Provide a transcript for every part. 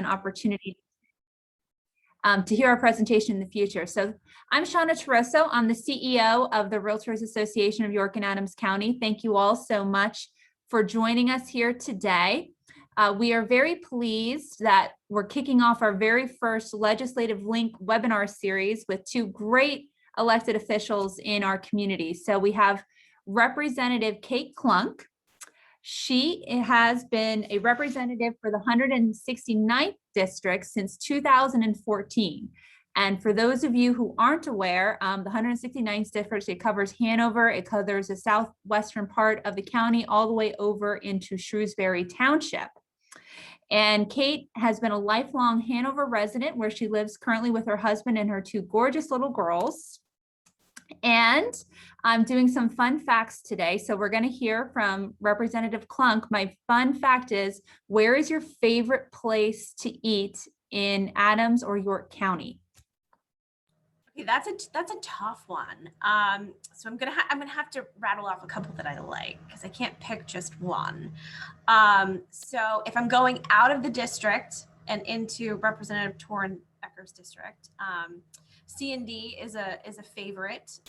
an opportunity to hear our presentation in the future. So I'm Shauna Taroso. I'm the CEO of the Realtors Association of York and Adams County. Thank you all so much for joining us here today. We are very pleased that we're kicking off our very first Legislative Link webinar series with two great elected officials in our community. So we have Representative Kate Klunk. She has been a representative for the 169th district since 2014. And for those of you who aren't aware, the 169th district, it covers Hanover, it covers the southwestern part of the county all the way over into Shrewsbury Township. And Kate has been a lifelong Hanover resident where she lives currently with her husband and her two gorgeous little girls. And I'm doing some fun facts today. So we're going to hear from Representative Klunk. My fun fact is, where is your favorite place to eat in Adams or York County? Okay, that's a tough one. So I'm gonna have to rattle off a couple that I like because I can't pick just one. So if I'm going out of the district and into Representative Torrin Ecker's district, C&D is a favorite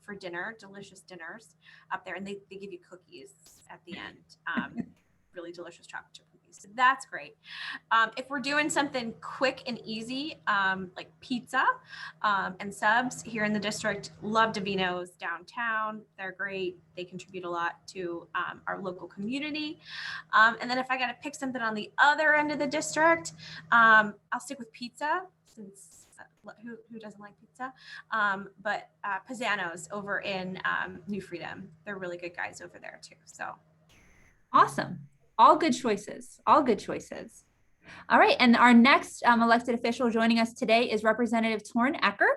for dinner, delicious dinners up there, and they give you cookies at the end, really delicious chocolate chip cookies. So that's great. If we're doing something quick and easy, like pizza and subs here in the district, love Davino's downtown. They're great. They contribute a lot to our local community. And then if I got to pick something on the other end of the district, I'll stick with pizza since who doesn't like pizza? But Pisano's over in New Freedom. They're really good guys over there too. So awesome. All good choices. All good choices. All right. And our next elected official joining us today is Representative Torrin Ecker.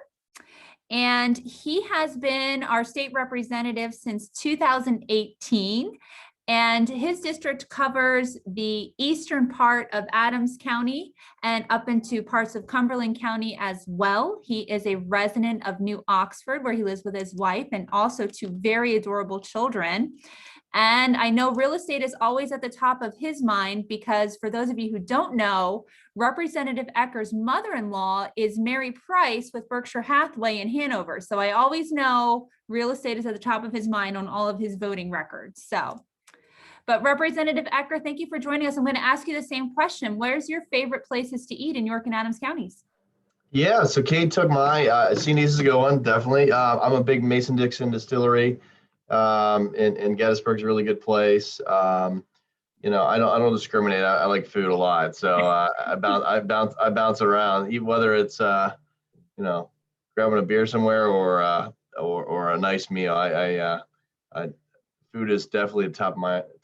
And he has been our state representative since 2018. And his district covers the eastern part of Adams County and up into parts of Cumberland County as well. He is a resident of New Oxford, where he lives with his wife and also two very adorable children. And I know real estate is always at the top of his mind because, for those of you who don't know, Representative Ecker's mother-in-law is Mary Price with Berkshire Hathaway in Hanover. So I always know real estate is at the top of his mind on all of his voting records. But Representative Ecker, thank you for joining us. I'm going to ask you the same question. Where's your favorite places to eat in York and Adams counties? Yeah, so Kate took my, C&D's is a good one, definitely. I'm a big Mason-Dixon distillery in Gettysburg's a really good place. You know, I don't discriminate. I like food a lot. So I bounce around, whether it's, you know, grabbing a beer somewhere or a nice meal. Food is definitely the top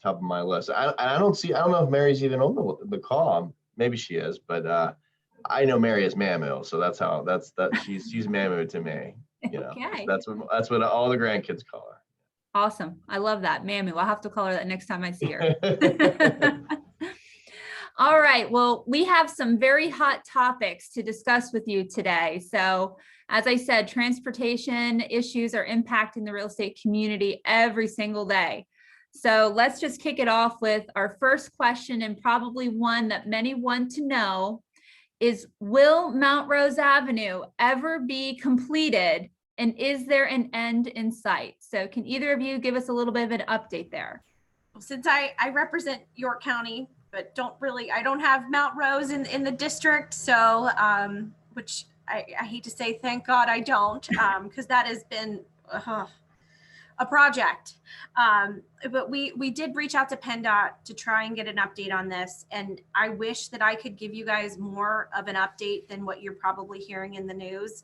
of my list. I don't know if Mary's even on the call. Maybe she is, but I know Mary as Mamu, so she's Mamu to me. You know, okay. That's what all the grandkids call her. Awesome. I love that. Mamu. I'll have to call her that next time I see her. All right. Well, we have some very hot topics to discuss with you today. So, as I said, transportation issues are impacting the real estate community every single day. So let's just kick it off with our first question, and probably one that many want to know is, will Mount Rose Avenue ever be completed? And is there an end in sight? So can either of you give us a little bit of an update there? Well, since I represent York County, but I don't have Mount Rose in the district. So, which I hate to say, thank God I don't, because that has been a project. But we did reach out to PennDOT to try and get an update on this. And I wish that I could give you guys more of an update than what you're probably hearing in the news.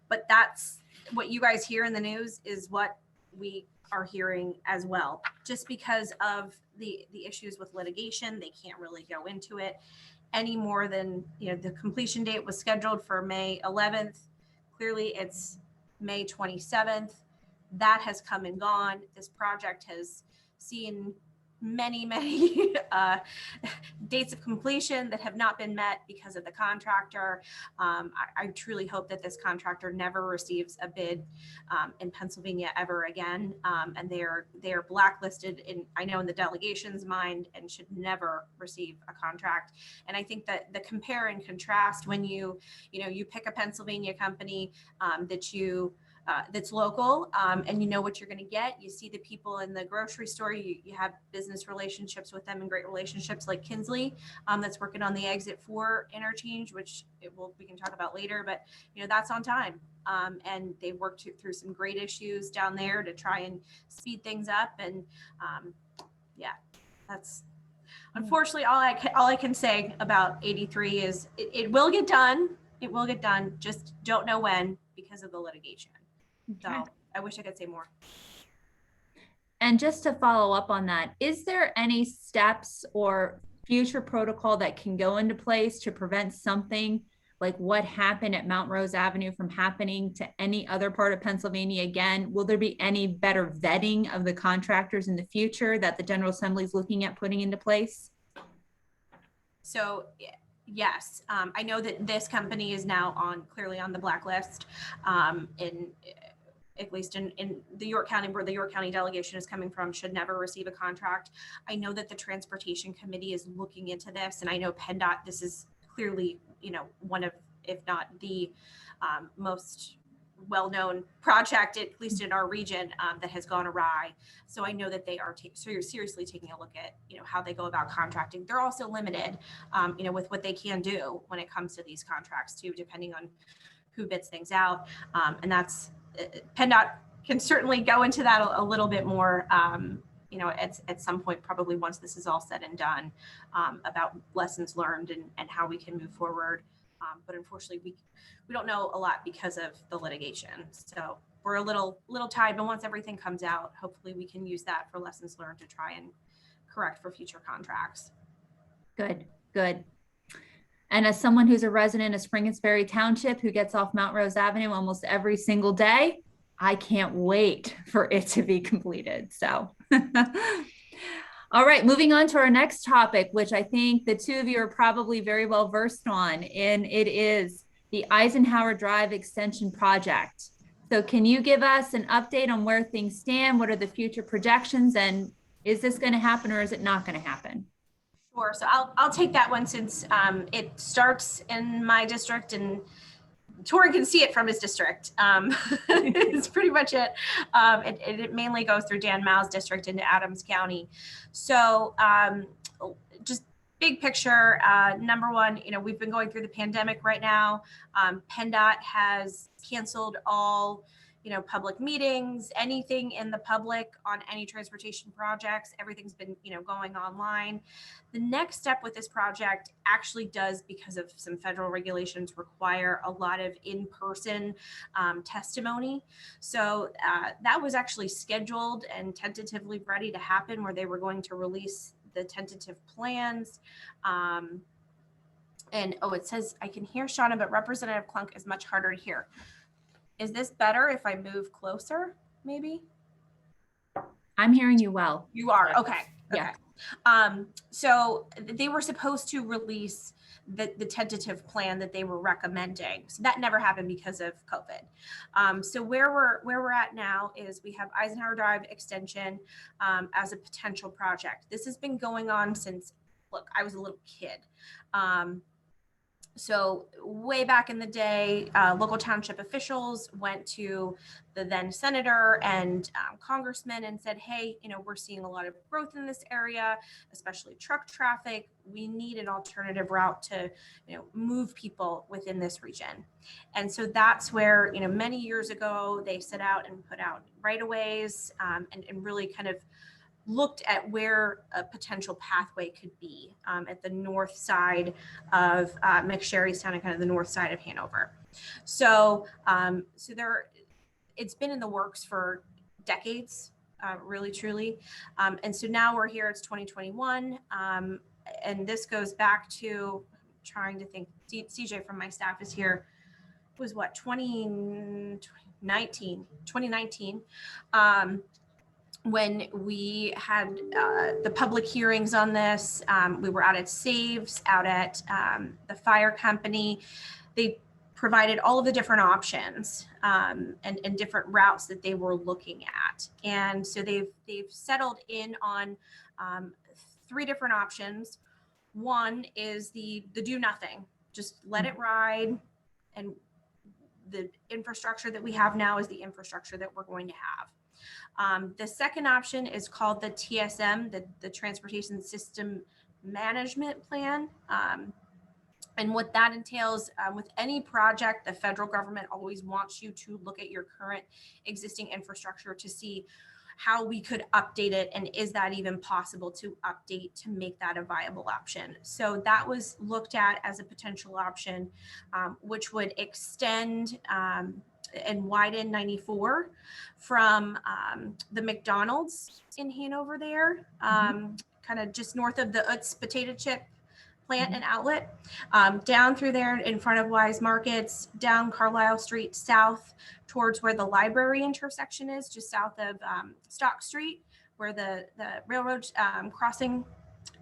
But that's what you guys hear in the news is what we are hearing as well. Just because of the issues with litigation, they can't really go into it any more than, the completion date was scheduled for May 11th. Clearly it's May 27th. That has come and gone. This project has seen many dates of completion that have not been met because of the contractor. I truly hope that this contractor never receives a bid in Pennsylvania ever again, and they are blacklisted in, I know, in the delegation's mind, and should never receive a contract. And I think that the compare and contrast, when you pick a Pennsylvania company that's local, and you know what you're going to get. You see the people in the grocery store, you have business relationships with them and great relationships like Kinsley, that's working on the exit 4 interchange, which we can talk about later, but that's on time. And they worked through some great issues down there to try and speed things up. And that's unfortunately all I can say about 83 is it will get done. It will get done. Just don't know when because of the litigation. Okay. So I wish I could say more. And just to follow up on that, is there any steps or future protocol that can go into place to prevent something like what happened at Mount Rose Avenue from happening to any other part of Pennsylvania again? Will there be any better vetting of the contractors in the future that the General Assembly is looking at putting into place? So yes, I know that this company is now clearly on the blacklist, at least in the York County, where the York County delegation is coming from, should never receive a contract. I know that the Transportation Committee is looking into this, and I know PennDOT, this is clearly, one of, if not the most well-known project, at least in our region, that has gone awry. So I know that they are seriously taking a look at, how they go about contracting. They're also limited, with what they can do when it comes to these contracts too, depending on who bids things out. And that's, PennDOT can certainly go into that a little bit more, at some point, probably once this is all said and done, about lessons learned and how we can move forward. But unfortunately, we don't know a lot because of the litigation. So we're a little tied, but once everything comes out, hopefully we can use that for lessons learned to try and correct for future contracts. Good. And as someone who's a resident of Springersbury Township who gets off Mount Rose Avenue almost every single day, I can't wait for it to be completed. So, all right, moving on to our next topic, which I think the two of you are probably very well versed on, and it is the Eisenhower Drive Extension Project. So can you give us an update on where things stand? What are the future projections? And is this going to happen or is it not going to happen? Sure. So I'll take that one since it starts in my district and Tori can see it from his district. It's pretty much it. It mainly goes through Dan Mao's district into Adams County. So just big picture, number one, we've been going through the pandemic right now. PennDOT has canceled all public meetings, anything in the public on any transportation projects. Everything's been, going online. The next step with this project actually does, because of some federal regulations, require a lot of in-person testimony. So that was actually scheduled and tentatively ready to happen, where they were going to release the tentative plans. And it says, I can hear Shauna, but Representative Klunk is much harder to hear. Is this better if I move closer, maybe? I'm hearing you well. You are, okay. Yeah. So they were supposed to release the tentative plan that they were recommending. So that never happened because of COVID. So where we're at now is we have Eisenhower Drive Extension as a potential project. This has been going on since, look, I was a little kid. So way back in the day, local township officials went to the then senator and congressman and said, hey, we're seeing a lot of growth in this area, especially truck traffic. We need an alternative route to, move people within this region. And so that's where, many years ago, they set out and put out right-of-ways and really kind of looked at where a potential pathway could be at the north side of McSherrystown and kind of the north side of Hanover. So, it's been in the works for decades, really, truly. And so now we're here, it's 2021. And this goes back to, trying to think, CJ from my staff is here, was what, 2019. when we had the public hearings on this, we were out at Saves, out at the fire company. They provided all of the different options and different routes that they were looking at. And so they've settled in on 3 different options. One is the do nothing, just let it ride, and the infrastructure that we have now is the infrastructure that we're going to have. The second option is called the TSM, the Transportation System Management Plan. And what that entails with any project, the federal government always wants you to look at your current existing infrastructure to see how we could update it, and is that even possible to update to make that a viable option. So that was looked at as a potential option, which would extend and widen 94 from the McDonald's in Hanover there, kind of just north of the Utz potato chip plant and outlet, down through there in front of Wise Markets, down Carlisle Street, south towards where the library intersection is, just south of Stock Street, where the railroad crossing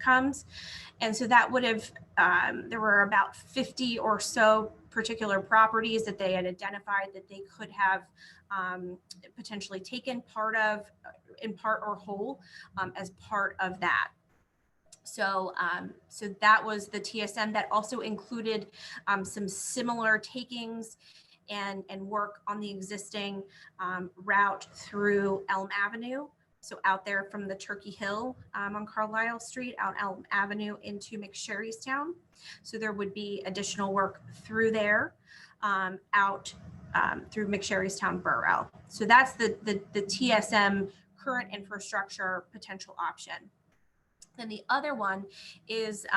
comes. And so that would have, there were about 50 or so particular properties that they had identified that they could have potentially taken part of, in part or whole, as part of that. So, so that was the TSM. That also included some similar takings and work on the existing route through Elm Avenue. So out there from the Turkey Hill on Carlisle Street, out Elm Avenue into McSherrystown. So there would be additional work through there, out through McSherrystown Borough. So that's the TSM current infrastructure potential option. Then the other one is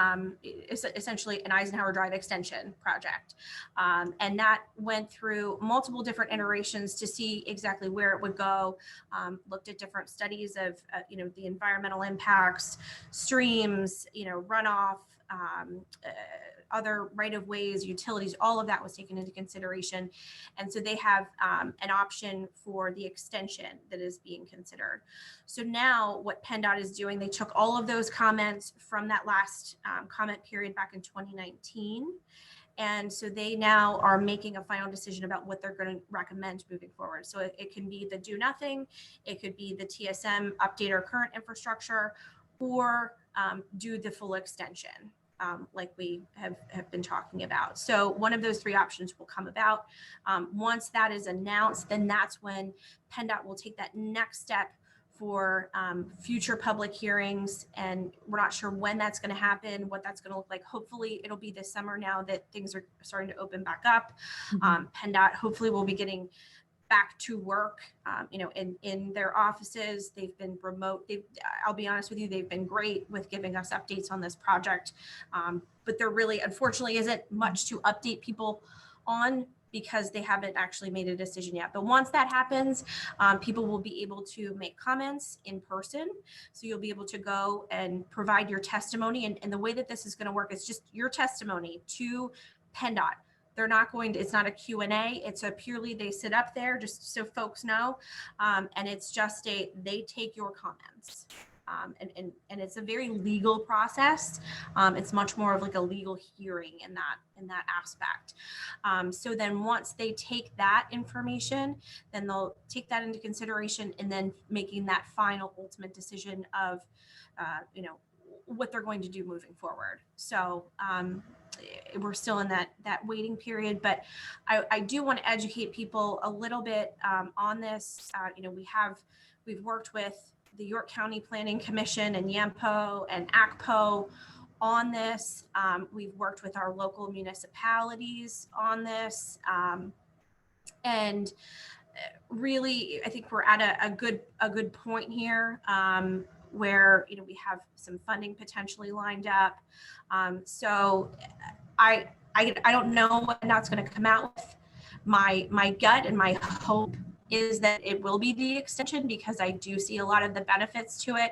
essentially an Eisenhower Drive extension project. And that went through multiple different iterations to see exactly where it would go, looked at different studies of, the environmental impacts, streams, runoff, other right-of-ways, utilities, all of that was taken into consideration. And so they have an option for the extension that is being considered. So now what PennDOT is doing, they took all of those comments from that last comment period back in 2019. And so they now are making a final decision about what they're going to recommend moving forward. So it can be the do nothing, it could be the TSM, update our current infrastructure, or do the full extension. Like we have been talking about. So one of those 3 options will come about. Once that is announced, then that's when PennDOT will take that next step for future public hearings. And we're not sure when that's going to happen, what that's going to look like. Hopefully it'll be this summer now that things are starting to open back up. PennDOT hopefully will be getting back to work, in their offices. They've been remote. I'll be honest with you, they've been great with giving us updates on this project. But there really, unfortunately, isn't much to update people on because they haven't actually made a decision yet. But once that happens, people will be able to make comments in person. So you'll be able to go and provide your testimony. And the way that this is going to work is just your testimony to PennDOT. They're not going to, it's not a Q&A. It's a purely, they sit up there just so folks know. And it's just they take your comments. And it's a very legal process. It's much more of like a legal hearing in that aspect. So then once they take that information, then they'll take that into consideration and then making that final ultimate decision of, what they're going to do moving forward. So we're still in that waiting period, but I do want to educate people a little bit on this. We've worked with the York County Planning Commission and YAMPO and ACPO on this. We've worked with our local municipalities on this. And really, I think we're at a good point here. Where we have some funding potentially lined up. So I don't know what that's going to come out with. My gut and my hope is that it will be the extension, because I do see a lot of the benefits to it.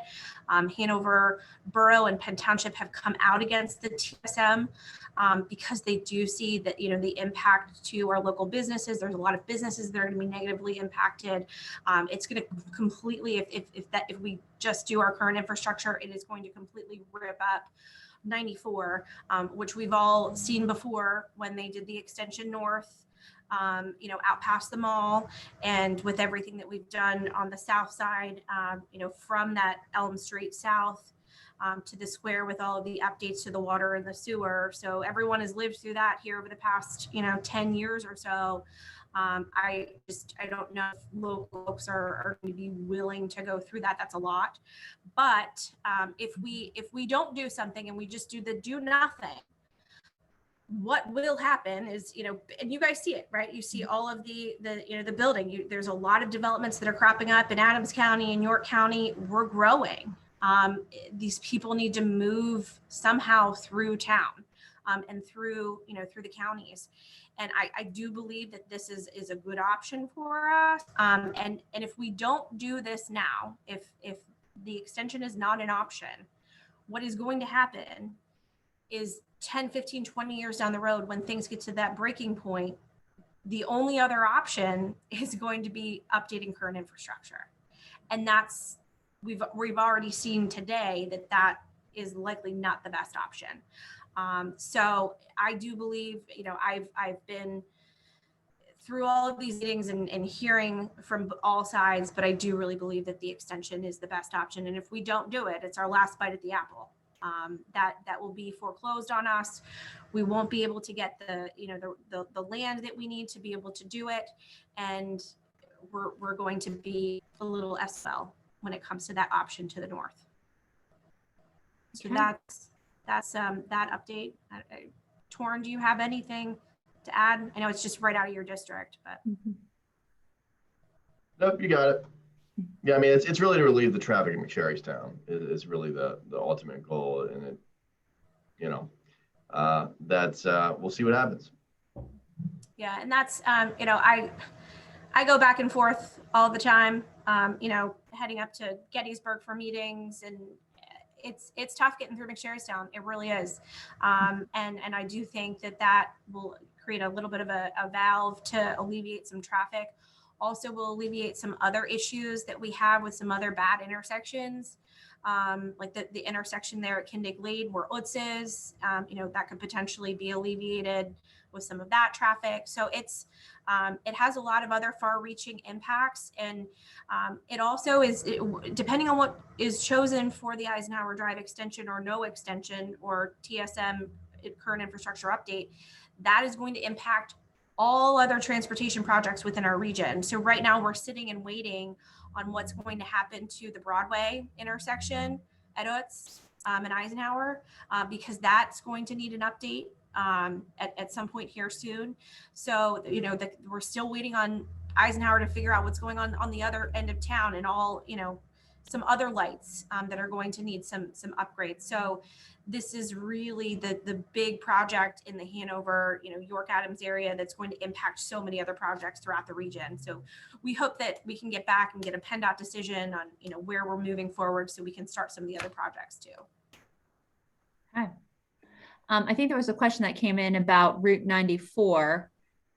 Hanover Borough and Penn Township have come out against the TSM because they do see that, the impact to our local businesses. There's a lot of businesses that are going to be negatively impacted. It's going to completely, if we just do our current infrastructure, it is going to completely rip up 94, which we've all seen before when they did the extension north, out past the mall, and with everything that we've done on the south side, from that Elm Street south to the square, with all of the updates to the water and the sewer. So everyone has lived through that here over the past, 10 years or so. I don't know if local folks are going to be willing to go through that. That's a lot. But if we don't do something and we just do nothing, what will happen is, and you guys see it, right? You see all of the building. There's a lot of developments that are cropping up in Adams County and York County. We're growing. These people need to move somehow through town and through the counties. And I do believe that this is a good option for us. And if we don't do this now, if the extension is not an option, what is going to happen is 10, 15, 20 years down the road, when things get to that breaking point, the only other option is going to be updating current infrastructure. And that's, we've already seen today that is likely not the best option. So I do believe, I've been through all of these meetings and hearing from all sides, but I do really believe that the extension is the best option. And if we don't do it, it's our last bite at the apple. That will be foreclosed on us. We won't be able to get the land that we need to be able to do it. And we're going to be a little SL when it comes to that option to the north. So that's that update. Torrin, do you have anything to add? I know it's just right out of your district, but. Nope, you got it. Yeah, I mean, it's really to relieve the traffic in McSherrystown is really the ultimate goal, and it, that's we'll see what happens. Yeah, and that's I go back and forth all the time, heading up to Gettysburg for meetings, and it's tough getting through McSherrystown. It really is, and I do think that will create a little bit of a valve to alleviate some traffic. Also will alleviate some other issues that we have with some other bad intersections, like the intersection there at Kindig Glade where Utz is, that could potentially be alleviated with some of that traffic. So it has a lot of other far-reaching impacts, and it also is, depending on what is chosen for the Eisenhower Drive extension or no extension or TSM current infrastructure update, that is going to impact all other transportation projects within our region. So right now we're sitting and waiting on what's going to happen to the Broadway intersection at Utz and Eisenhower, because that's going to need an update at some point here soon. So, we're still waiting on Eisenhower to figure out what's going on the other end of town, and all, some other lights that are going to need some upgrades. So this is really the big project in the Hanover, York Adams area that's going to impact so many other projects throughout the region. So we hope that we can get back and get a PennDOT decision on, where we're moving forward, so we can start some of the other projects too. Okay. I think there was a question that came in about Route 94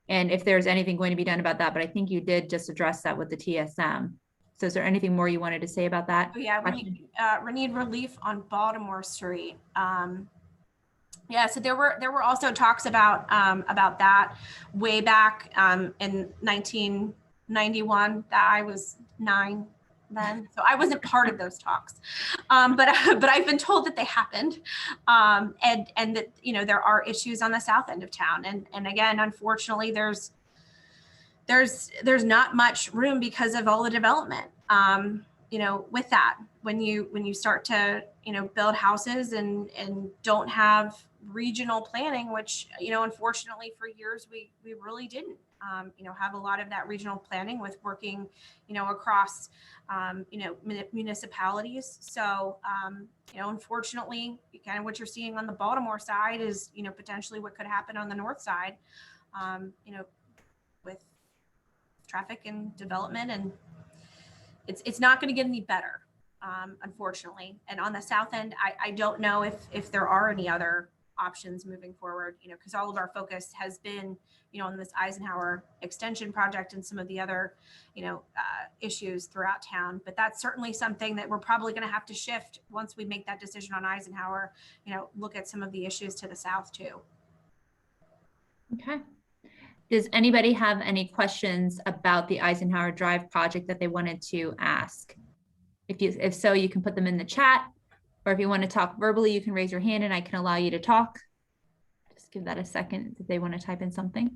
and if there's anything going to be done about that, but I think you did just address that with the TSM. So is there anything more you wanted to say about that? Oh, yeah, we need relief on Baltimore Street. Yeah, so there were also talks about that way back in 1991. That I was 9 then, so I wasn't part of those talks. But I've been told that they happened, and that there are issues on the south end of town, and again, unfortunately, there's not much room because of all the development. With that, when you start to build houses and don't have regional planning, which unfortunately for years we really didn't have a lot of that regional planning with working across municipalities. So unfortunately, kind of what you're seeing on the Baltimore side is potentially what could happen on the north side, with traffic and development, and it's not going to get any better, unfortunately. And on the south end, I don't know if there are any other options moving forward, because all of our focus has been, on this Eisenhower extension project and some of the other, issues throughout town. But that's certainly something that we're probably going to have to shift once we make that decision on Eisenhower, look at some of the issues to the south too. Okay. Does anybody have any questions about the Eisenhower Drive project that they wanted to ask? If so, you can put them in the chat, or if you want to talk verbally, you can raise your hand and I can allow you to talk. Just give that a second if they want to type in something.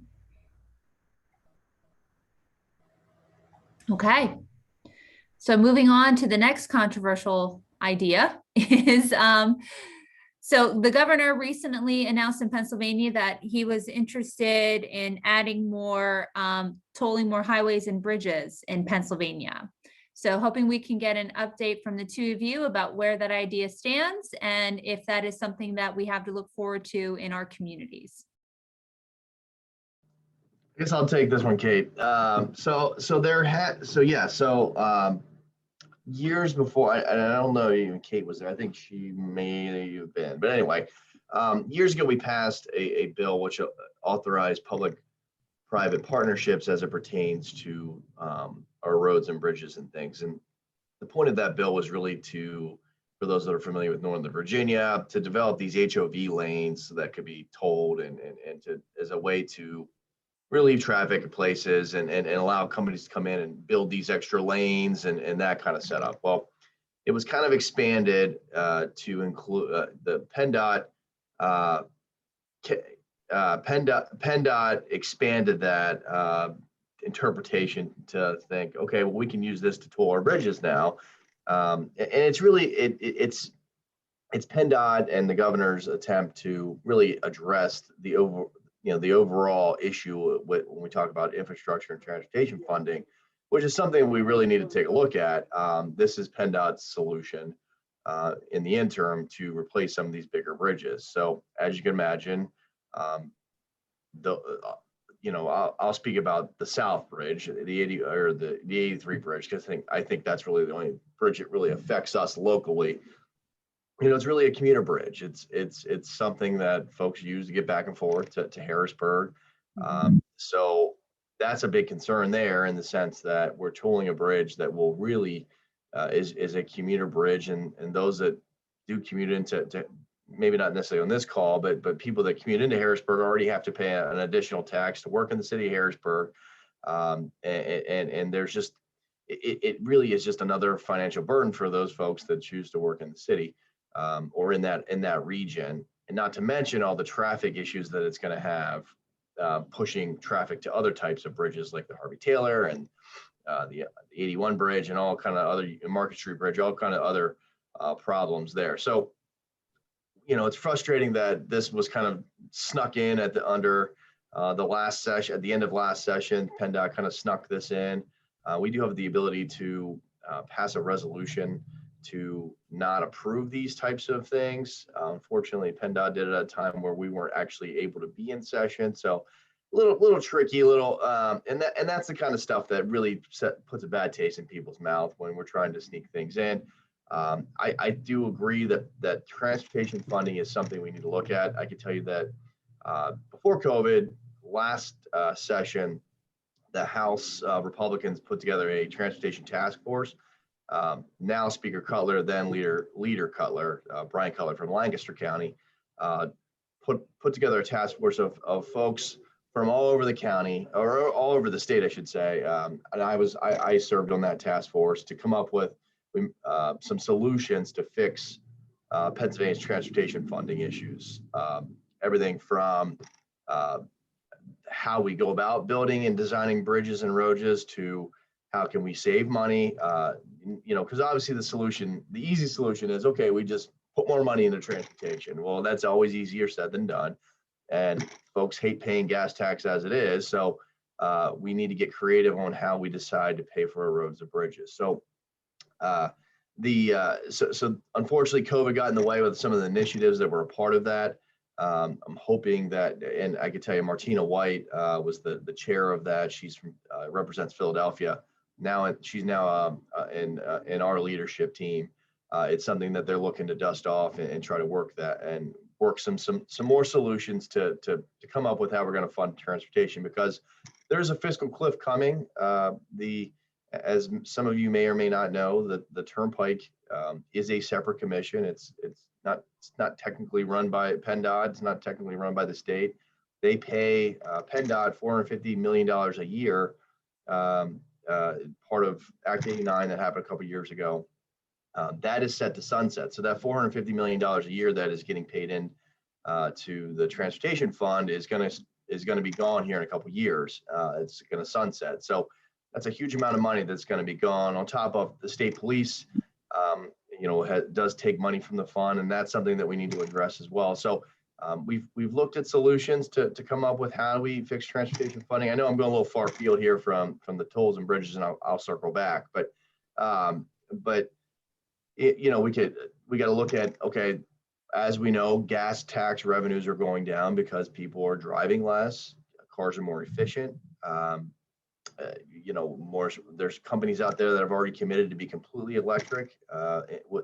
Okay. So moving on to the next controversial idea is, so the governor recently announced in Pennsylvania that he was interested in adding more, tolling more highways and bridges in Pennsylvania. So hoping we can get an update from the two of you about where that idea stands and if that is something that we have to look forward to in our communities. I guess I'll take this one, Kate. Years before, I don't know even Kate was there. I think she may have been, but anyway, years ago we passed a bill which authorized public-private partnerships as it pertains to our roads and bridges and things. And the point of that bill was really for those that are familiar with Northern Virginia, to develop these HOV lanes so that could be tolled and as a way to relieve traffic at places and allow companies to come in and build these extra lanes and that kind of setup. Well, it was kind of expanded to include the PennDOT expanded that interpretation to think, okay, well, we can use this to toll our bridges now. And it's really, it's PennDOT and the governor's attempt to really address the overall issue when we talk about infrastructure and transportation funding, which is something we really need to take a look at. This is PennDOT's solution in the interim to replace some of these bigger bridges. So as you can imagine, I'll speak about the South Bridge, the 83 bridge, because I think that's really the only bridge that really affects us locally. It's really a commuter bridge. It's something that folks use to get back and forth to Harrisburg. So that's a big concern there, in the sense that we're tolling a bridge that will really is a commuter bridge, and those that do commute into, maybe not necessarily on this call, but people that commute into Harrisburg already have to pay an additional tax to work in the city of Harrisburg, and there's just it really is just another financial burden for those folks that choose to work in the city. Or in that region, and not to mention all the traffic issues that it's going to have, pushing traffic to other types of bridges like the Harvey Taylor and the 81 bridge and all kind of other Market Street Bridge, all kind of other problems there. So, it's frustrating that this was kind of snuck in at the last session, at the end of last session. PennDOT kind of snuck this in. We do have the ability to pass a resolution to not approve these types of things. Unfortunately, PennDOT did it at a time where we weren't actually able to be in session. So a little tricky, and that's the kind of stuff that really puts a bad taste in people's mouth when we're trying to sneak things in. I do agree that transportation funding is something we need to look at. I can tell you that before COVID, last session, the House Republicans put together a transportation task force. Now Speaker Cutler, then Leader Cutler, Brian Cutler from Lancaster County, put together a task force of folks from all over the county, or all over the state, I should say. And I served on that task force to come up with some solutions to fix Pennsylvania's transportation funding issues. Everything from how we go about building and designing bridges and roads to how can we save money? Because obviously the easy solution is, okay, we just put more money into transportation. Well, that's always easier said than done. And folks hate paying gas tax as it is. So we need to get creative on how we decide to pay for our roads and bridges. So so unfortunately, COVID got in the way with some of the initiatives that were a part of that. I'm hoping that, and I could tell you, Martina White was the chair of that. She's from represents Philadelphia. Now she's now in our leadership team. It's something that they're looking to dust off and try to work that and work some more solutions to come up with how we're going to fund transportation, because there's a fiscal cliff coming. As some of you may or may not know, the Turnpike is a separate commission. It's not technically run by PennDOT. It's not technically run by the state. They pay PennDOT $450 million a year, part of Act 89 that happened a couple of years ago. That is set to sunset. So that $450 million a year that is getting paid in to the transportation fund is going to be gone here in a couple of years. It's going to sunset. So that's a huge amount of money that's going to be gone, on top of the state police, does take money from the fund, and that's something that we need to address as well. So we've looked at solutions to come up with how we fix transportation funding. I know I'm going a little far field here from the tolls and bridges, and I'll circle back, but we got to look at, okay, as we know, gas tax revenues are going down because people are driving less, cars are more efficient. There's companies out there that have already committed to be completely electric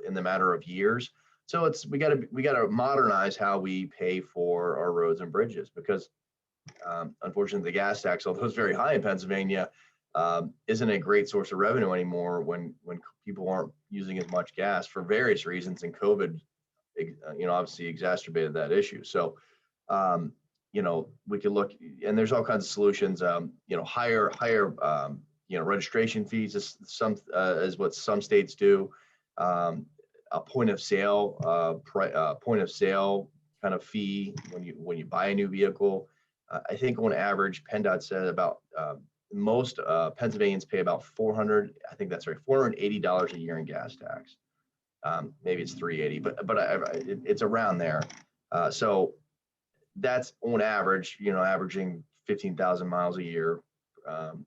in the matter of years. So we got to modernize how we pay for our roads and bridges, because unfortunately the gas tax, although it's very high in Pennsylvania, isn't a great source of revenue anymore when people aren't using as much gas for various reasons, and COVID obviously exacerbated that issue. So we could look, and there's all kinds of solutions. Higher registration fees is what some states do. A point of sale kind of fee when you buy a new vehicle. I think on average, PennDOT said about most Pennsylvanians pay about $480 a year in gas tax. Maybe it's $380, but it's around there. So that's on average, averaging 15,000 miles a year.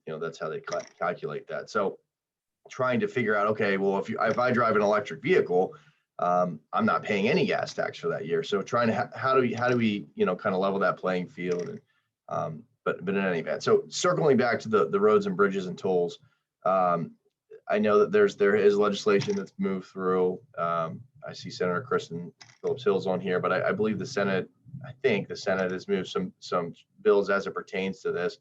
That's how they calculate that. So trying to figure out, okay, well, if I drive an electric vehicle, I'm not paying any gas tax for that year. So trying to how do we kind of level that playing field, and but in any event. So circling back to the roads and bridges and tolls, I know that there is legislation that's moved through. I see Senator Kristen Phillips Hill's on here, but I believe the Senate has moved some bills as it pertains to this,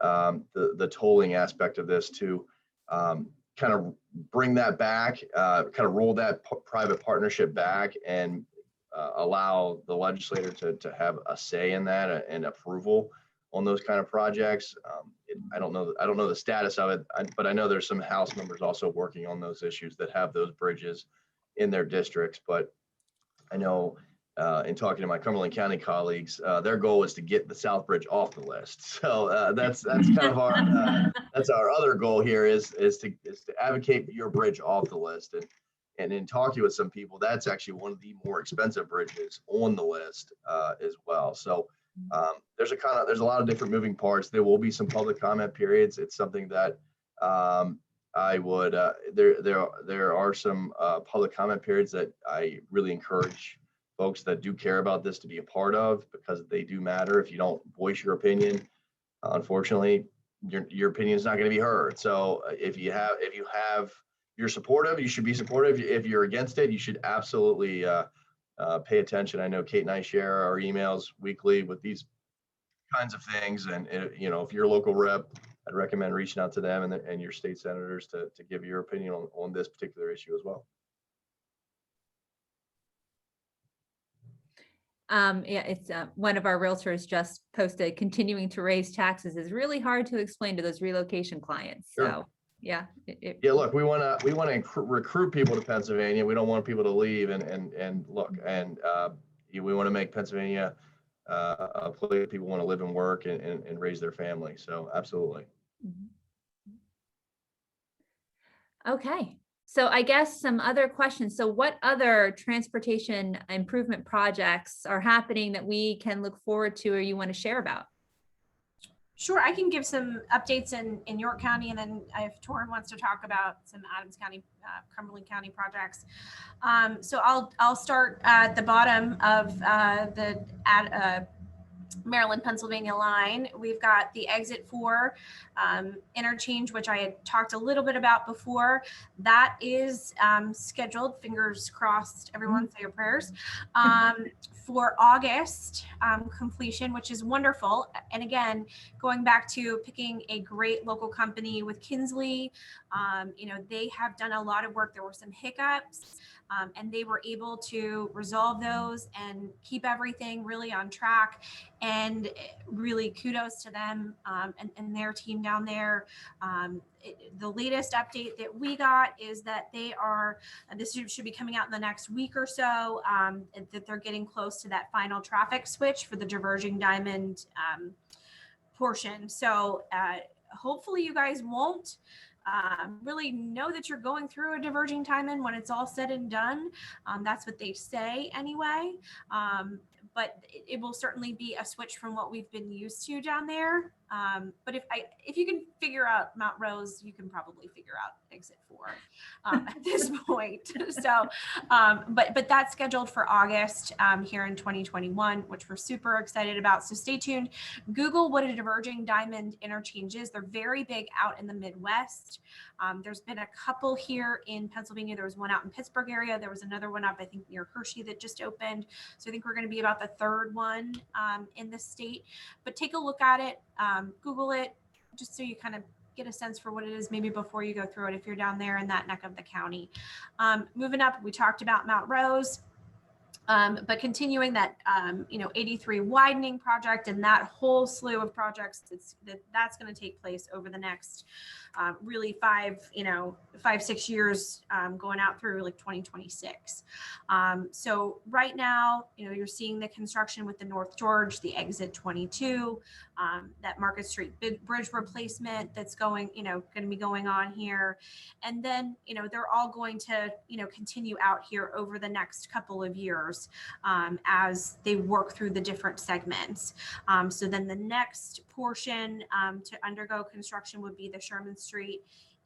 the tolling aspect of this, to kind of bring that back, kind of roll that private partnership back, and allow the legislator to have a say in that and approval on those kind of projects. I don't know the status of it, but I know there's some House members also working on those issues that have those bridges in their districts. But I know in talking to my Cumberland County colleagues, their goal is to get the South Bridge off the list. So that's kind of our that's our other goal here is to advocate for your bridge off the list. And in talking with some people, that's actually one of the more expensive bridges on the list as well. So there's a lot of different moving parts. There will be some public comment periods. It's something that I would there are some public comment periods that I really encourage folks that do care about this to be a part of, because they do matter. If you don't voice your opinion, unfortunately, your opinion is not going to be heard. So if you're supportive, you should be supportive. If you're against it, you should absolutely pay attention. I know Kate and I share our emails weekly with these kinds of things, and if you're a local rep, I'd recommend reaching out to them and your state senators to give your opinion on this particular issue as well. It's one of our realtors just posted, continuing to raise taxes is really hard to explain to those relocation clients. Sure. So yeah. Look, we want to recruit people to Pennsylvania. We don't want people to leave, and look, and we want to make Pennsylvania a place people want to live and work and raise their family. So absolutely. Okay. So I guess some other questions. So what other transportation improvement projects are happening that we can look forward to, or you want to share about? Sure, I can give some updates in York County, and then if Torrin wants to talk about some Adams County, Cumberland County projects. So I'll start at the bottom of the Maryland, Pennsylvania line. We've got the exit 4 interchange, which I had talked a little bit about before. That is scheduled, fingers crossed, everyone say your prayers, for August completion, which is wonderful. And again, going back to picking a great local company with Kinsley, they have done a lot of work. There were some hiccups. And they were able to resolve those and keep everything really on track. And really kudos to them and their team down there. The latest update that we got is that they are, this should be coming out in the next week or so, that they're getting close to that final traffic switch for the diverging diamond portion. So hopefully you guys won't really know that you're going through a diverging diamond when it's all said and done. That's what they say anyway. But it will certainly be a switch from what we've been used to down there. But if you can figure out Mount Rose, you can probably figure out exit 4 at this point. So, but that's scheduled for August here in 2021, which we're super excited about. So stay tuned. Google what a diverging diamond interchange is. They're very big out in the Midwest. There's been a couple here in Pennsylvania. There was one out in Pittsburgh area. There was another one up, I think, near Hershey that just opened. So I think we're going to be about the third one in the state. But take a look at it, Google it, just so you kind of get a sense for what it is maybe before you go through it if you're down there in that neck of the county. Moving up, we talked about Mount Rose. But continuing that, 83 widening project and that whole slew of projects that's going to take place over the next really 5-6 years, going out through like 2026. So right now, you're seeing the construction with the North George, the exit 22, that Market Street bridge replacement that's going to be going on here. And then, they're all going to, continue out here over the next couple of years as they work through the different segments. So then the next portion to undergo construction would be the Sherman Street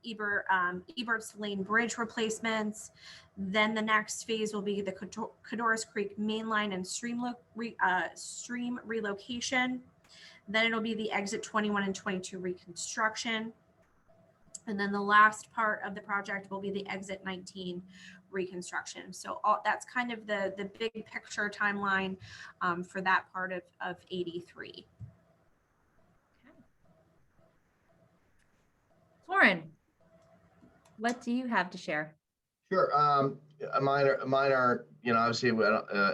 Eberts Lane Bridge replacements. Then the next phase will be the Codorus Creek Mainline and stream relocation. Then it'll be the exit 21 and 22 reconstruction. And then the last part of the project will be the exit 19 reconstruction. So that's kind of the big picture timeline for that part of 83. Lauren, what do you have to share? Sure. Mine are, obviously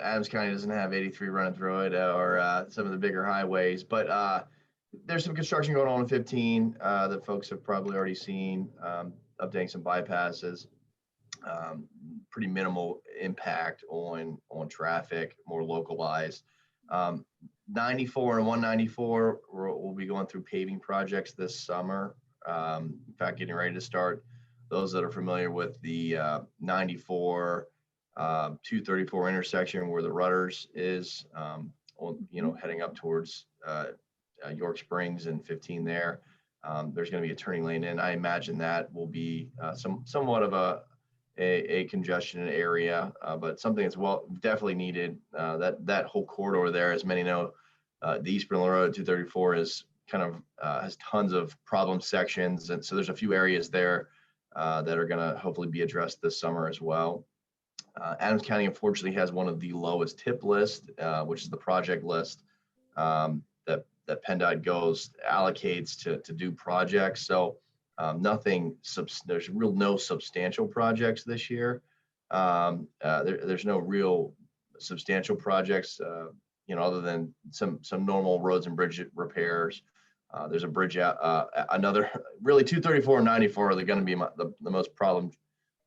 Adams County doesn't have 83 running through it or some of the bigger highways, but there's some construction going on in 15 that folks have probably already seen, updating some bypasses, pretty minimal impact on traffic, more localized. 94 and 194, we'll be going through paving projects this summer. In fact, getting ready to start. Those that are familiar with the 94, 234 intersection where the Rudders is, heading up towards York Springs and 15 there. There's going to be a turning lane in. I imagine that will be somewhat of a congestion area, but something that's definitely needed. That whole corridor there, as many know, the Eastern Road 234 is kind of has tons of problem sections, and so there's a few areas there that are going to hopefully be addressed this summer as well. Adams County, unfortunately, has one of the lowest tip list, which is the project list that PennDOT allocates to do projects. So there's no substantial projects this year. There's no real substantial projects, other than some normal roads and bridge repairs. There's a bridge out, really 234 and 94 are going to be the most problem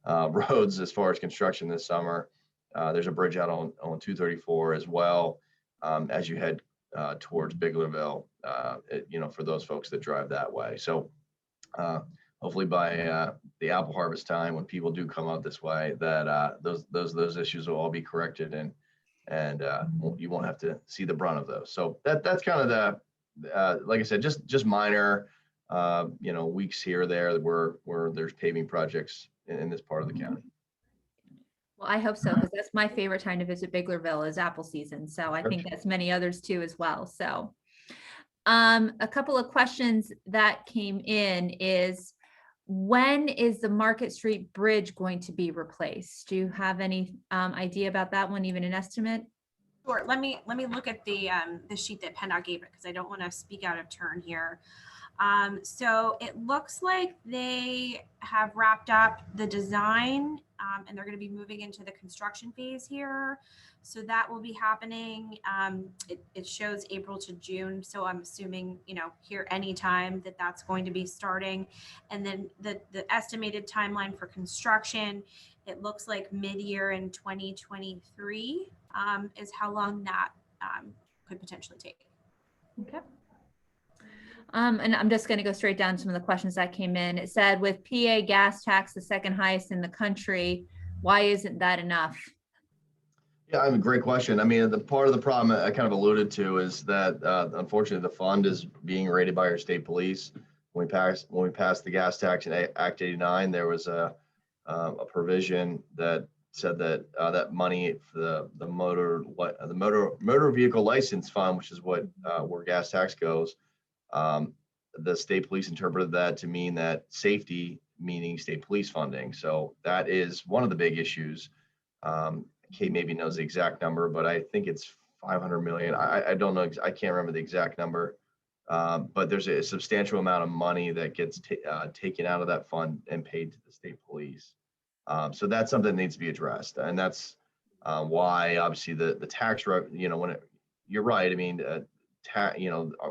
roads as far as construction this summer. There's a bridge out on 234 as well, as you head towards Biglerville, for those folks that drive that way. So hopefully by the apple harvest time, when people do come out this way, that those issues will all be corrected and you won't have to see the brunt of those. So that's kind of the like I said, just minor weeks here or there where there's paving projects in this part of the county. Well, I hope so, because that's my favorite time to visit Biglerville is apple season. So I think that's many others too as well. So a couple of questions that came in is, when is the Market Street Bridge going to be replaced? Do you have any idea about that one, even an estimate? Sure. Let me look at the sheet that PennDOT gave it, because I don't want to speak out of turn here. So it looks like they have wrapped up the design, and they're going to be moving into the construction phase here. So that will be happening. It shows April to June. So I'm assuming, here anytime that's going to be starting. And then the estimated timeline for construction, it looks like mid-year in 2023 is how long that could potentially take. Okay. And I'm just going to go straight down to some of the questions that came in. It said, with PA gas tax the second highest in the country, why isn't that enough? Yeah, I mean, great question. I mean, the part of the problem I kind of alluded to is that unfortunately the fund is being rated by our state police. When we passed the gas tax in Act 89, there was a provision that said that that money for the motor vehicle license fund, which is what where gas tax goes, the state police interpreted that to mean that safety, meaning state police funding. So that is one of the big issues. Kate maybe knows the exact number, but I think it's 500 million. I don't know. I can't remember the exact number, but there's a substantial amount of money that gets taken out of that fund and paid to the state police. So that's something that needs to be addressed, and that's why obviously the tax you're right. I mean,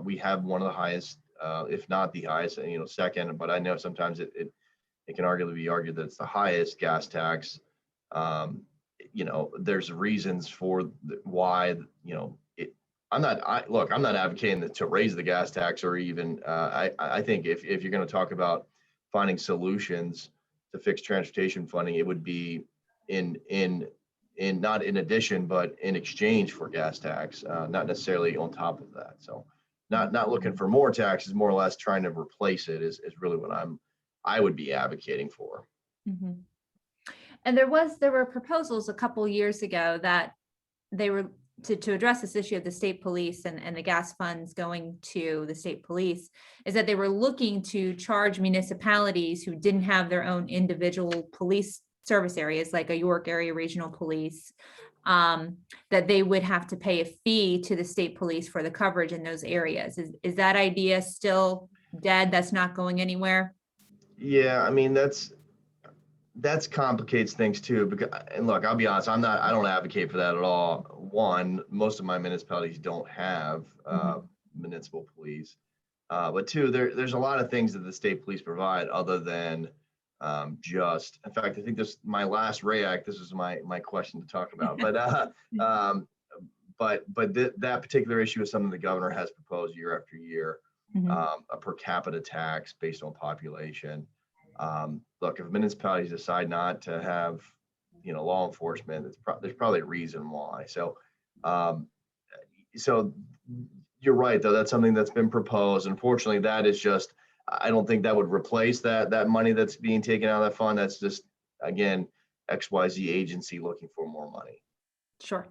we have one of the highest, if not the highest, second. But I know sometimes it can arguably be argued that it's the highest gas tax. There's reasons for why, I'm not advocating to raise the gas tax or even, I think if you're going to talk about finding solutions to fix transportation funding, it would be in not in addition, but in exchange for gas tax, not necessarily on top of that. So not looking for more taxes, more or less trying to replace it is really what I would be advocating for. Mm-hmm. And there were proposals a couple years ago that they were to address this issue of the state police and the gas funds going to the state police, is that they were looking to charge municipalities who didn't have their own individual police service areas, like a York area regional police, that they would have to pay a fee to the state police for the coverage in those areas. Is that idea still dead? That's not going anywhere? Yeah, I mean, that's complicates things too, because, and look, I'll be honest, I don't advocate for that at all. One, most of my municipalities don't have municipal police, but two, there's a lot of things that the state police provide other than in fact, I think my last RAYAC, this was my question to talk about, but that particular issue is something the governor has proposed year after year, a per capita tax based on population. Look, if municipalities decide not to have, law enforcement, there's probably a reason why. So, so you're right, though. That's something that's been proposed. Unfortunately, that is just, I don't think that would replace that money that's being taken out of that fund. That's just, again, XYZ agency looking for more money. Sure.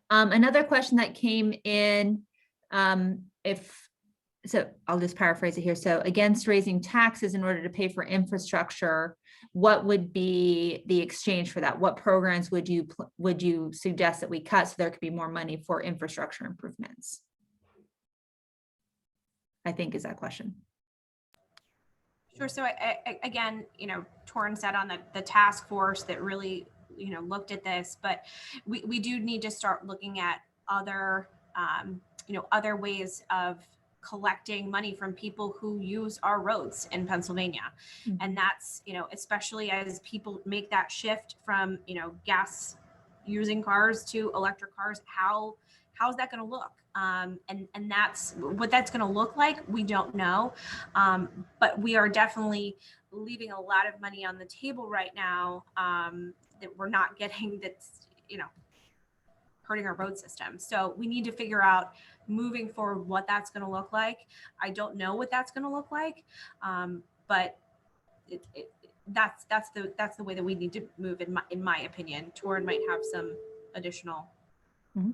Another question that came in, so I'll just paraphrase it here. So against raising taxes in order to pay for infrastructure, what would be the exchange for that? What programs would you suggest that we cut so there could be more money for infrastructure improvements? I think is that question. Sure. So again, Torrin said on the task force that really, looked at this, but we do need to start looking at other, other ways of collecting money from people who use our roads in Pennsylvania. Mm-hmm. And that's, especially as people make that shift from, gas using cars to electric cars, how's that going to look? And that's what that's going to look like. We don't know. But we are definitely leaving a lot of money on the table right now that we're not getting, that's, hurting our road system. So we need to figure out moving forward what that's going to look like. I don't know what that's going to look like, but that's the way that we need to move, in my opinion. Torrin might have some additional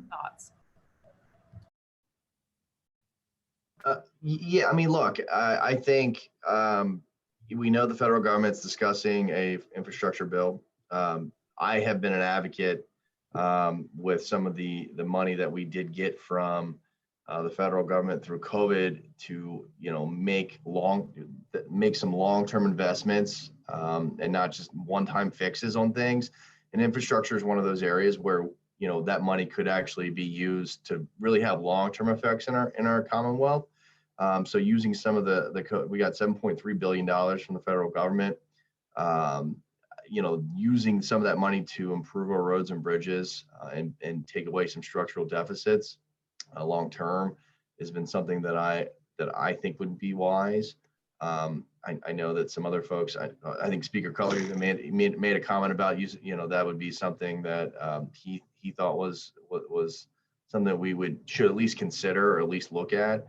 thoughts. Yeah, I mean, look, I think we know the federal government's discussing a infrastructure bill. I have been an advocate with some of the money that we did get from the federal government through COVID to, make some long-term investments and not just one-time fixes on things. And infrastructure is one of those areas where, that money could actually be used to really have long-term effects in our Commonwealth. So using some of we got $7.3 billion from the federal government. Using some of that money to improve our roads and bridges and take away some structural deficits long term has been something that I think would be wise. I know that some other folks, I think Speaker Cutler even made a comment about using, that would be something that he thought was something that we should at least consider or at least look at.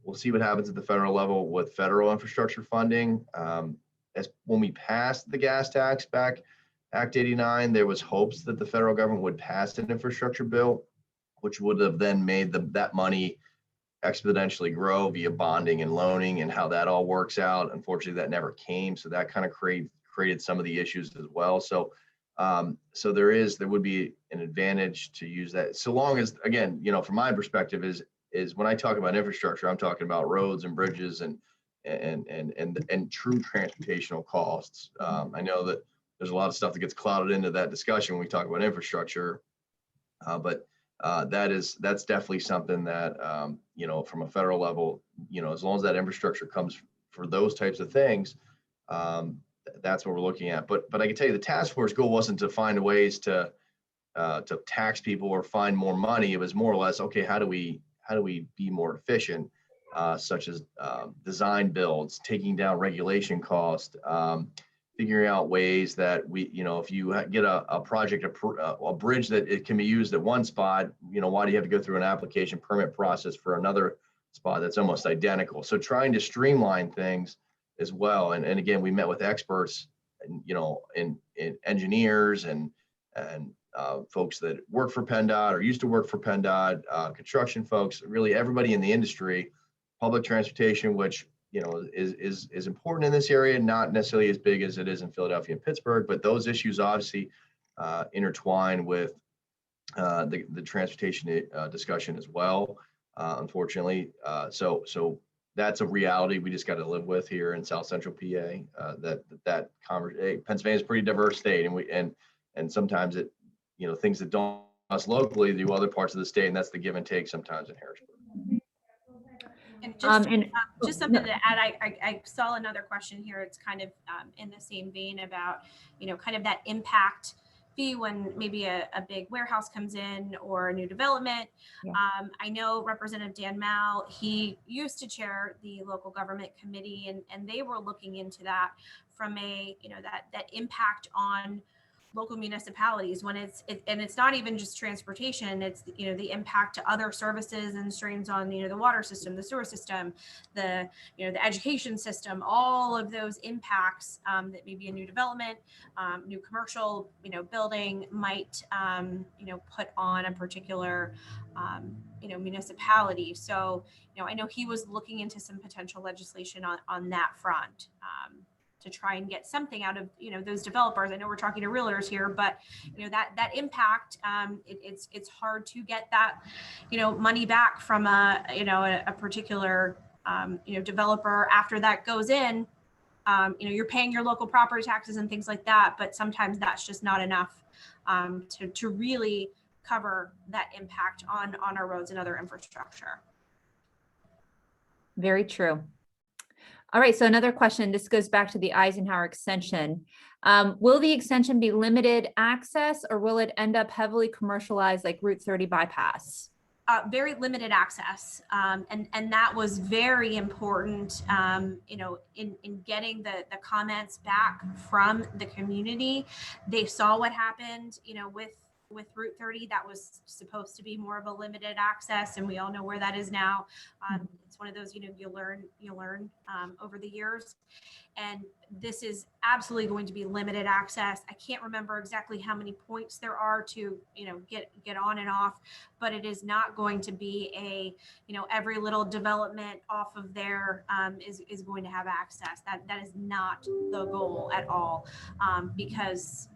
We'll see what happens at the federal level with federal infrastructure funding. As when we passed the gas tax back, Act 89, there was hopes that the federal government would pass an infrastructure bill, which would have then made that money exponentially grow via bonding and loaning, and how that all works out. Unfortunately, that never came. So that kind of created some of the issues as well. So there would be an advantage to use that, so long as, again, from my perspective is when I talk about infrastructure, I'm talking about roads and bridges and true transportational costs. I know that there's a lot of stuff that gets clouded into that discussion when we talk about infrastructure, but that's definitely something that from a federal level, as long as that infrastructure comes for those types of things, that's what we're looking at. But I can tell you the task force goal wasn't to find ways to tax people or find more money. It was more or less, okay, how do we be more efficient, such as design builds, taking down regulation cost, figuring out ways that if you get a project, a bridge that it can be used at one spot, why do you have to go through an application permit process for another spot that's almost identical? So trying to streamline things as well. And again, we met with experts, in engineers and folks that work for PennDOT or used to work for PennDOT, construction folks, really everybody in the industry, public transportation, which is important in this area, not necessarily as big as it is in Philadelphia and Pittsburgh, but those issues obviously intertwine with the transportation discussion as well, unfortunately. So that's a reality we just got to live with here in South Central PA. Pennsylvania is a pretty diverse state, and sometimes things that don't us locally do other parts of the state, and that's the give and take sometimes in Harrisburg. And just something to add, I saw another question here. It's kind of in the same vein about, kind of that impact fee when maybe a big warehouse comes in or a new development. Yeah. I know Representative Dan Mao, he used to chair the local government committee, and they were looking into that from that impact on local municipalities when it's not even just transportation, it's the impact to other services and strains on the water system, the sewer system, the education system, all of those impacts that maybe a new development, new commercial building might put on a particular municipality. So I know he was looking into some potential legislation on that front. To try and get something out of those developers. I know we're talking to realtors here, but that impact, it's hard to get that money back from a particular developer after that goes in. You're paying your local property taxes and things like that, but sometimes that's just not enough to really cover that impact on our roads and other infrastructure. Very true. All right, so another question, this goes back to the Eisenhower extension. Will the extension be limited access, or will it end up heavily commercialized like Route 30 bypass? Very limited access. And that was very important, in getting the comments back from the community. They saw what happened, with Route 30. That was supposed to be more of a limited access, and we all know where that is now. It's one of those, you learn over the years. And this is absolutely going to be limited access. I can't remember exactly how many points there are to, get on and off, but it is not going to be a, every little development off of there is going to have access. That is not the goal at all. Because,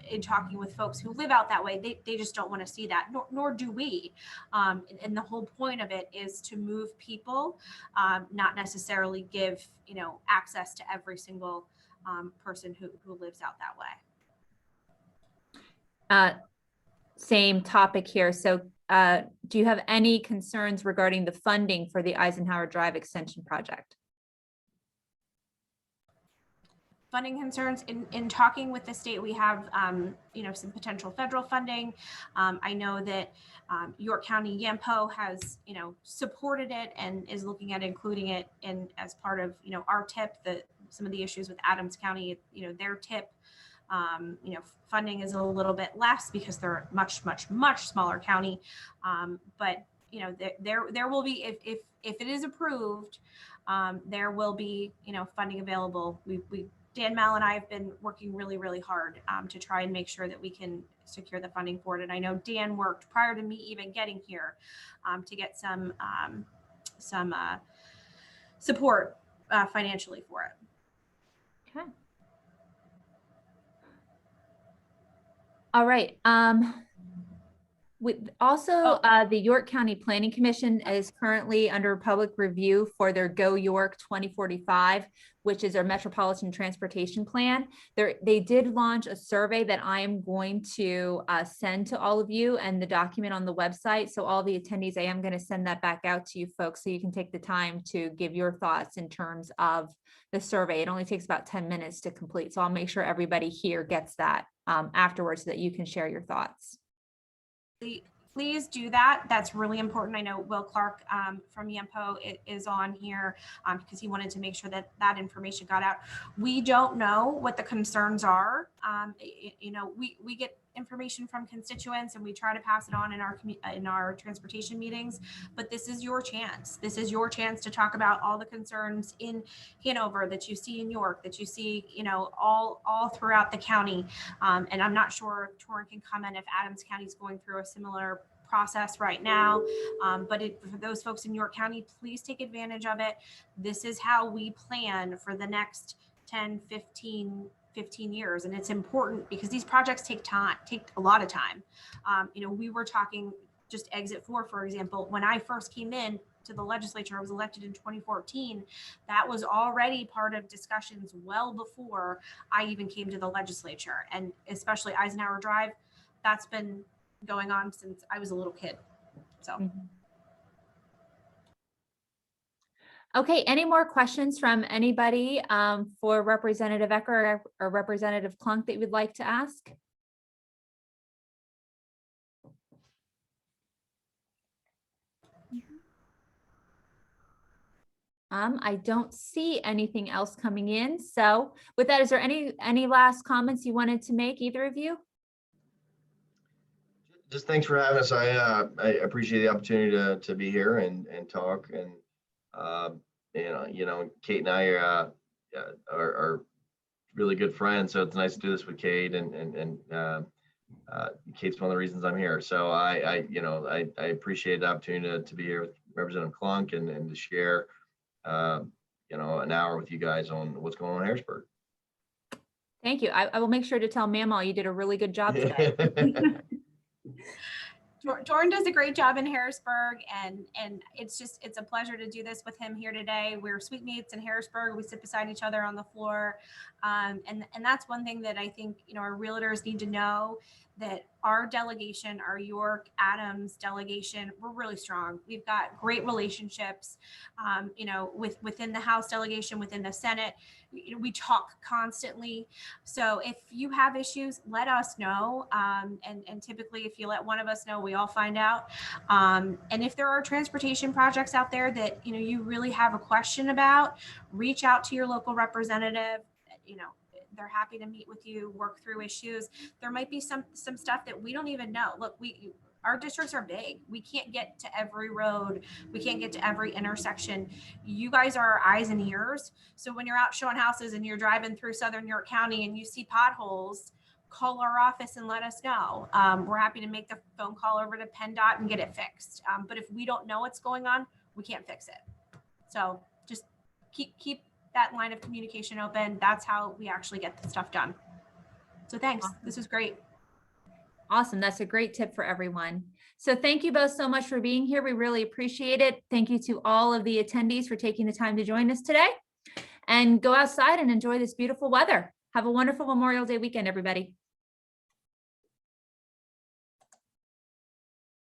in talking with folks who live out that way, they just don't want to see that, nor do we. And the whole point of it is to move people, not necessarily give, access to every single person who lives out that way. Same topic here. So do you have any concerns regarding the funding for the Eisenhower Drive extension project? Funding concerns in talking with the state, we have some potential federal funding. I know that York County Yampo has supported it and is looking at including it in as part of our TIP. Some of the issues with Adams County, their TIP, funding is a little bit less because they're a much smaller county. But there will be, if it is approved, there will be funding available. Dan Mal and I have been working really hard to try and make sure that we can secure the funding for it. And I know Dan worked prior to me even getting here to get some support financially for it. Okay. All right. With also, the York County Planning Commission is currently under public review for their Go York 2045, which is our metropolitan transportation plan. They did launch a survey that I am going to send to all of you and the document on the website. So all the attendees, I am going to send that back out to you folks so you can take the time to give your thoughts in terms of the survey. It only takes about 10 minutes to complete. So I'll make sure everybody here gets that afterwards so that you can share your thoughts. Please do that. That's really important. I know Will Clark from Yampo is on here because he wanted to make sure that information got out. We don't know what the concerns are. We get information from constituents and we try to pass it on in our transportation meetings, but this is your chance. This is your chance to talk about all the concerns in Hanover that you see in York, that you see, all throughout the county. And I'm not sure if Torrin can comment if Adams County is going through a similar process right now. But for those folks in York County, please take advantage of it. This is how we plan for the next 10, 15 years. And it's important because these projects take a lot of time. We were talking just exit 4, for example, when I first came in to the legislature, I was elected in 2014. That was already part of discussions well before I even came to the legislature. And especially Eisenhower Drive, that's been going on since I was a little kid. So. Mm-hmm. Okay, any more questions from anybody for Representative Ecker or Representative Klunk that you would like to ask? I don't see anything else coming in. So with that, is there any last comments you wanted to make, either of you? Just thanks for having us. I appreciate the opportunity to be here and talk. And Kate and I are really good friends, so it's nice to do this with Kate. And Kate's one of the reasons I'm here. So I appreciate the opportunity to be here with Representative Klunk and to share an hour with you guys on what's going on in Harrisburg. Thank you. I will make sure to tell Mamaw you did a really good job today. Jordan does a great job in Harrisburg, and it's a pleasure to do this with him here today. We're sweet mates in Harrisburg. We sit beside each other on the floor, and that's one thing that I think our realtors need to know, that our delegation, our York Adams delegation, we're really strong. We've got great relationships, within the House delegation, within the Senate. We talk constantly. So if you have issues, let us know. And typically, if you let one of us know, we all find out. And if there are transportation projects out there that you really have a question about, reach out to your local representative. They're happy to meet with you, work through issues. There might be some stuff that we don't even know. Look, Our districts are big. We can't get to every road. We can't get to every intersection. You guys are our eyes and ears. So when you're out showing houses and you're driving through Southern New York County and you see potholes, call our office and let us know. We're happy to make the phone call over to PennDOT and get it fixed. But if we don't know what's going on, we can't fix it. So just keep that line of communication open. That's how we actually get the stuff done. So thanks. This was great. Awesome. That's a great tip for everyone. So thank you both so much for being here. We really appreciate it. Thank you to all of the attendees for taking the time to join us today, and go outside and enjoy this beautiful weather. Have a wonderful Memorial Day weekend, everybody.